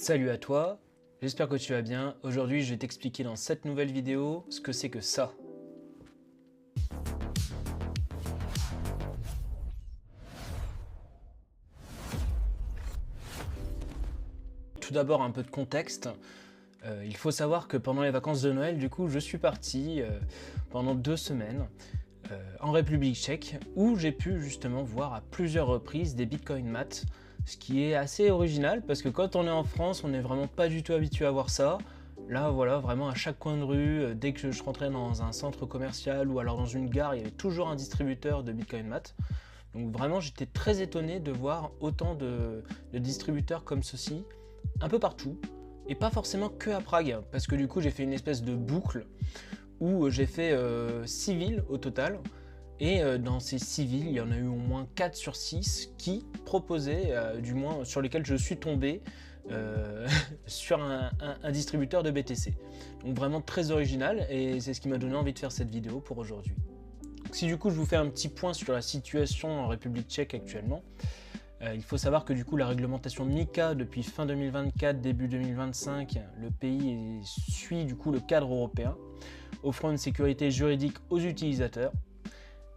Salut à toi, j'espère que tu vas bien. Aujourd'hui, je vais t'expliquer dans cette nouvelle vidéo ce que c'est que ça. Tout d'abord, un peu de contexte. Il faut savoir que pendant les vacances de Noël, du coup, je suis parti pendant 2 semaines en République tchèque où j'ai pu justement voir à plusieurs reprises des Bitcoin Math, ce qui est assez original parce que quand on est en France, on n'est vraiment pas du tout habitué à voir ça. Là, voilà, vraiment à chaque coin de rue, dès que je rentrais dans un centre commercial ou alors dans une gare, il y avait toujours un distributeur de Bitcoin Math. Donc vraiment, j'étais très étonné de voir autant de distributeurs comme ceci, un peu partout, et pas forcément que à Prague, parce que du coup, j'ai fait une espèce de boucle où j'ai fait 6 villes au total, et dans ces 6 villes, il y en a eu au moins 4 sur 6 qui proposaient, du moins sur lesquels je suis tombé, sur un distributeur de BTC. Donc vraiment très original, et c'est ce qui m'a donné envie de faire cette vidéo pour aujourd'hui. Si du coup je vous fais un petit point sur la situation en République tchèque actuellement, il faut savoir que du coup la réglementation MiCA depuis fin 2024, début 2025, le pays suit du coup le cadre européen, offrant une sécurité juridique aux utilisateurs.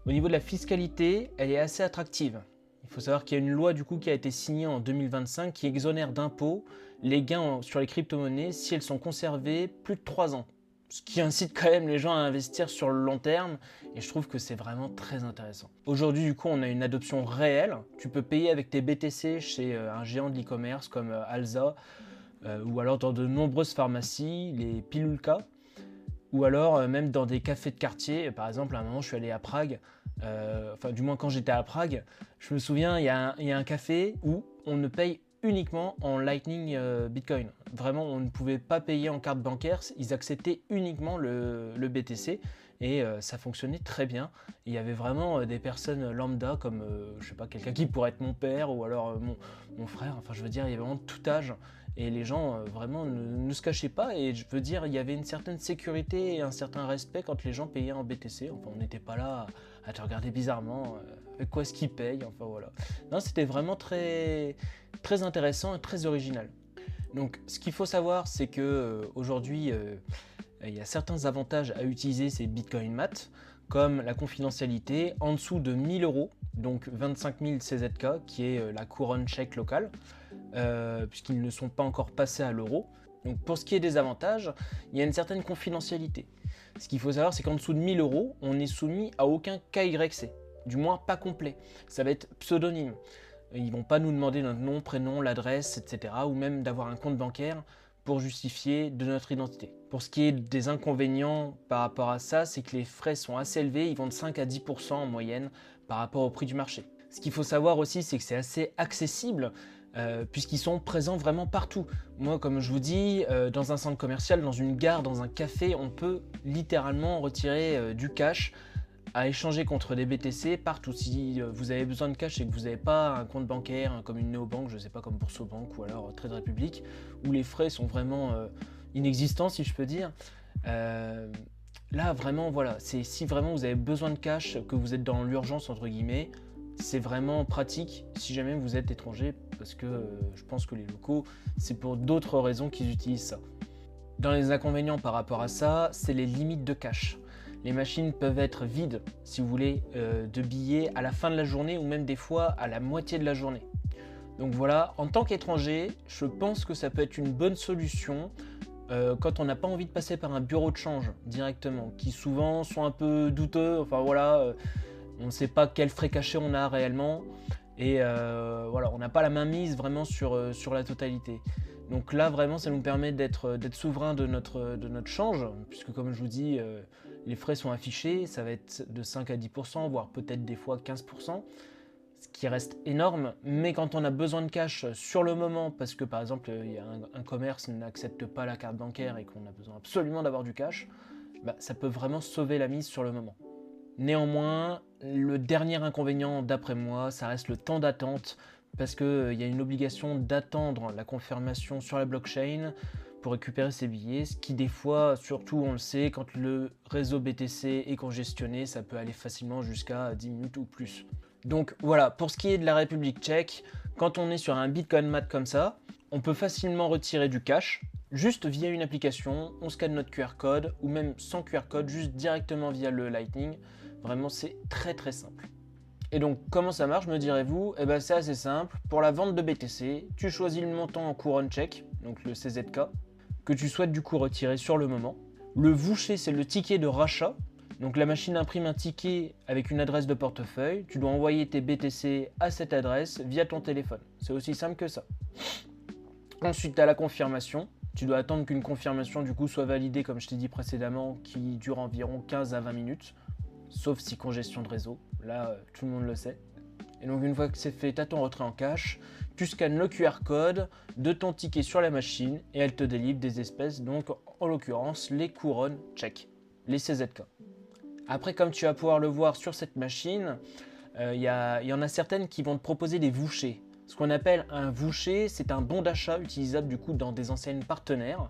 Au niveau de la fiscalité, elle est assez attractive. Il faut savoir qu'il y a une loi du coup qui a été signée en 2025 qui exonère d'impôts les gains sur les crypto-monnaies si elles sont conservées plus de 3 ans. Ce qui incite quand même les gens à investir sur le long terme, et je trouve que c'est vraiment très intéressant. Aujourd'hui, du coup, on a une adoption réelle. Tu peux payer avec tes BTC chez un géant de l'e-commerce comme Alza, ou alors dans de nombreuses pharmacies, les Pilulka, ou alors même dans des cafés de quartier. Par exemple, à un moment, je suis allé à Prague, enfin du moins quand j'étais à Prague, je me souviens, il y a un café où on ne paye uniquement en Lightning Bitcoin. Vraiment, on ne pouvait pas payer en carte bancaire, ils acceptaient uniquement le BTC et ça fonctionnait très bien. Il y avait vraiment des personnes lambda comme, je sais pas, quelqu'un qui pourrait être mon père ou alors mon frère, enfin je veux dire, il y avait vraiment tout âge et les gens vraiment ne se cachaient pas et je veux dire, il y avait une certaine sécurité et un certain respect quand les gens payaient en BTC. Enfin, on n'était pas là à te regarder bizarrement, avec quoi est-ce qu'ils payent, enfin voilà. Non, c'était vraiment très intéressant et très original. Donc ce qu'il faut savoir, c'est que aujourd'hui il y a certains avantages à utiliser ces Bitcoin Math, comme la confidentialité en dessous de 1000 euros, donc 25 000 CZK, qui est la couronne tchèque locale, puisqu'ils ne sont pas encore passés à l'euro. Donc pour ce qui est des avantages, il y a une certaine confidentialité. Ce qu'il faut savoir, c'est qu'en dessous de 1000 euros, on n'est soumis à aucun KYC, du moins pas complet. Ça va être pseudonyme. Ils vont pas nous demander notre nom, prénom, l'adresse, etc. ou même d'avoir un compte bancaire pour justifier de notre identité. Pour ce qui est des inconvénients par rapport à ça, c'est que les frais sont assez élevés, ils vont de 5 à 10% en moyenne par rapport au prix du marché. Ce qu'il faut savoir aussi, c'est que c'est assez accessible puisqu'ils sont présents vraiment partout. Moi, comme je vous dis, dans un centre commercial, dans une gare, dans un café, on peut littéralement retirer du cash à échanger contre des BTC partout. Si vous avez besoin de cash et que vous n'avez pas un compte bancaire comme une néobanque, je ne sais pas, comme Boursobank ou alors Trade Republic, où les frais sont vraiment inexistants, si je peux dire, là vraiment voilà, c'est si vraiment vous avez besoin de cash, que vous êtes dans l'urgence entre guillemets, c'est vraiment pratique si jamais vous êtes étranger, parce que je pense que les locaux, c'est pour d'autres raisons qu'ils utilisent ça. Dans les inconvénients par rapport à ça, c'est les limites de cash. Les machines peuvent être vides, si vous voulez, de billets à la fin de la journée ou même des fois à la moitié de la journée. Donc voilà, en tant qu'étranger, je pense que ça peut être une bonne solution quand on n'a pas envie de passer par un bureau de change directement, qui souvent sont un peu douteux, enfin voilà, on ne sait pas quel frais caché on a réellement, et voilà, on n'a pas la main mise vraiment sur la totalité. Donc là vraiment ça nous permet d'être souverain de notre change, puisque comme je vous dis, les frais sont affichés, ça va être de 5 à 10%, voire peut-être des fois 15%, ce qui reste énorme, mais quand on a besoin de cash sur le moment, parce que par exemple il y a un commerce n'accepte pas la carte bancaire et qu'on a besoin absolument d'avoir du cash, bah, ça peut vraiment sauver la mise sur le moment. Néanmoins, le dernier inconvénient d'après moi, ça reste le temps d'attente, parce qu'il y a une obligation d'attendre la confirmation sur la blockchain pour récupérer ses billets, ce qui des fois, surtout on le sait, quand le réseau BTC est congestionné, ça peut aller facilement jusqu'à 10 minutes ou plus. Donc voilà, pour ce qui est de la République tchèque, quand on est sur un Bitcoin Math comme ça, On peut facilement retirer du cash, juste via une application, on scanne notre QR code, ou même sans QR code, juste directement via le Lightning. Vraiment, c'est très très simple. Et donc, comment ça marche, me direz-vous? Eh ben, c'est assez simple. Pour la vente de BTC, tu choisis le montant en couronne tchèque, donc le CZK, que tu souhaites du coup retirer sur le moment. Le voucher, c'est le ticket de rachat. Donc la machine imprime un ticket avec une adresse de portefeuille. Tu dois envoyer tes BTC à cette adresse via ton téléphone. C'est aussi simple que ça. Ensuite, tu as la confirmation. Tu dois attendre qu'une confirmation du coup soit validée, comme je t'ai dit précédemment, qui dure environ 15 à 20 minutes. Sauf si congestion de réseau. Là, tout le monde le sait. Et donc une fois que c'est fait, tu as ton retrait en cash. Tu scannes le QR code de ton ticket sur la machine et elle te délivre des espèces, donc en l'occurrence les couronnes tchèques, les CZK. Après, comme tu vas pouvoir le voir sur cette machine, il y en a certaines qui vont te proposer des vouchers. Ce qu'on appelle un voucher, c'est un bon d'achat utilisable du coup dans des enseignes partenaires,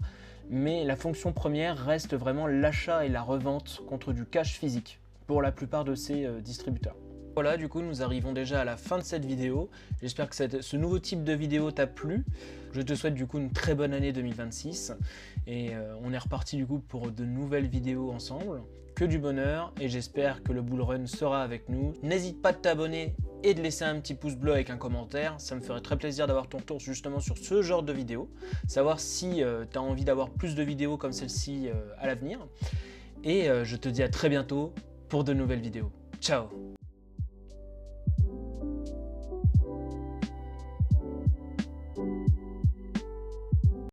mais la fonction première reste vraiment l'achat et la revente contre du cash physique pour la plupart de ces distributeurs. Voilà, du coup, nous arrivons déjà à la fin de cette vidéo. J'espère que ce nouveau type de vidéo t'a plu. Je te souhaite du coup une très bonne année 2026 et on est reparti du coup pour de nouvelles vidéos ensemble. Que du bonheur et j'espère que le bull run sera avec nous. N'hésite pas de t'abonner et de laisser un petit pouce bleu avec un commentaire. Ça me ferait très plaisir d'avoir ton retour justement sur ce genre de vidéo. Savoir si tu as envie d'avoir plus de vidéos comme celle-ci à l'avenir. Et je te dis à très bientôt pour de nouvelles vidéos. Ciao!